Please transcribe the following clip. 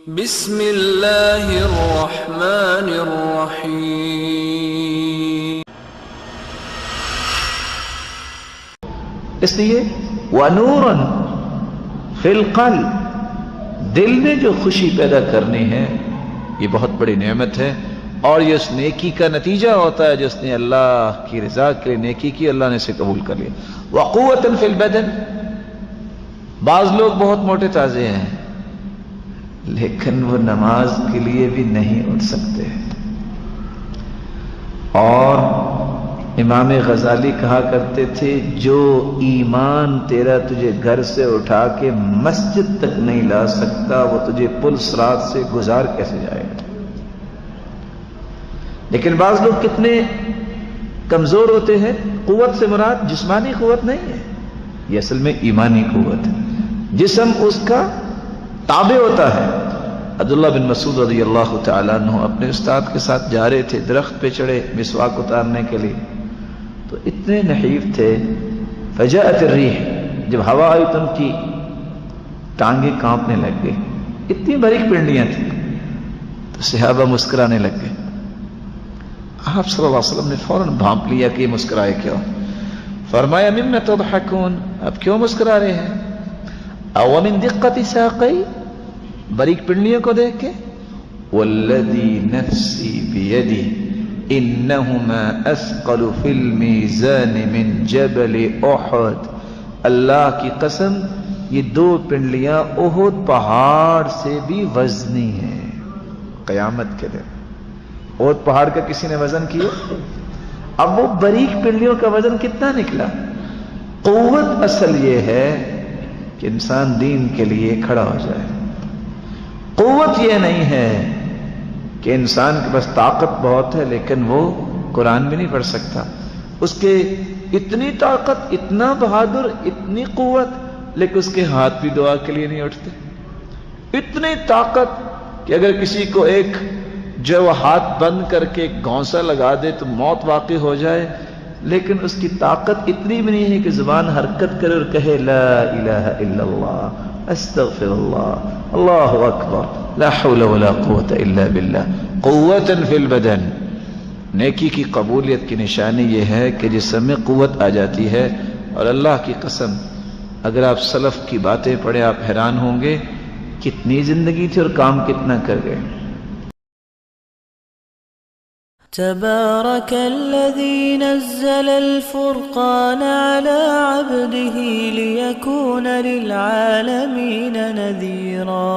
بسم اللہ الرحمن الرحیم۔ اس لیے وَنُورًا فِي الْقَلْبِ، دل میں جو خوشی پیدا کرنی ہے یہ بہت بڑی نعمت ہے، اور یہ اس نیکی کا نتیجہ ہوتا ہے جس نے اللہ کی رضا کے لیے نیکی کی، اللہ نے اسے قبول کر لیا۔ وَقُوَّةً فِي الْبَدَنِ، بعض لوگ بہت موٹے تازے ہیں لیکن وہ نماز کے لیے بھی نہیں اٹھ سکتے، اور امام غزالی کہا کرتے تھے جو ایمان تیرا تجھے گھر سے اٹھا کے مسجد تک نہیں لا سکتا وہ تجھے پل صراط سے گزار کیسے جائے گا۔ لیکن بعض لوگ کتنے کمزور ہوتے ہیں، قوت سے مراد جسمانی قوت نہیں ہے، یہ اصل میں ایمانی قوت ہے، جسم اس کا تابع ہوتا ہے۔ عبداللہ بن مسعود رضی اللہ تعالیٰ عنہ اپنے استاد کے ساتھ جا رہے تھے، درخت پہ چڑھے مسواک اتارنے کے لیے، تو اتنے نحیف تھے، فجاءت الریح، جب ہوا آئی تو ان کی ٹانگیں کانپنے لگ گئی، اتنی باریک پنڈلیاں تھیں، تو صحابہ مسکرانے لگ گئے۔ آپ صلی اللہ علیہ وسلم نے فوراً بھانپ لیا کہ یہ مسکرائے کیوں؟ فرمایا مما تضحکون، اب کیوں مسکرا رہے ہیں؟ او من دقت ساقی، باریک پنڈلیوں کو دیکھ کے؟ والذی نفسی بیدی انہما اثقل فی المیزان من جبل احد، اللہ کی قسم یہ دو پنڈلیاں احد پہاڑ سے بھی وزنی ہیں قیامت کے دن۔ احد پہاڑ کا کسی نے وزن کیا؟ اب وہ باریک پنڈلیوں کا وزن کتنا نکلا؟ قوت اصل یہ ہے کہ انسان دین کے لیے کھڑا ہو جائے، قوت یہ نہیں ہے کہ انسان کے پاس طاقت بہت ہے لیکن وہ قرآن بھی نہیں پڑھ سکتا، اس کے اتنی طاقت، اتنا بہادر، اتنی قوت، لیکن اس کے ہاتھ بھی دعا کے لیے نہیں اٹھتے، اتنی طاقت کہ اگر کسی کو ایک جو ہاتھ بند کر کے گھونسا لگا دے تو موت واقع ہو جائے، لیکن اس کی طاقت اتنی بھی نہیں ہے کہ زبان حرکت کرے اور کہے لا الہ الا اللہ، استغفر اللہ، اللہ اکبر، لا حول ولا قوت الا باللہ۔ قوت فی البدن، نیکی کی قبولیت کی نشانی یہ ہے کہ جسم میں قوت آ جاتی ہے، اور اللہ کی قسم اگر آپ سلف کی باتیں پڑھیں آپ حیران ہوں گے کتنی زندگی تھی اور کام کتنا کر گئے۔ تبارك الذي نزل الفرقان على عبده ليكون للعالمين نذيرا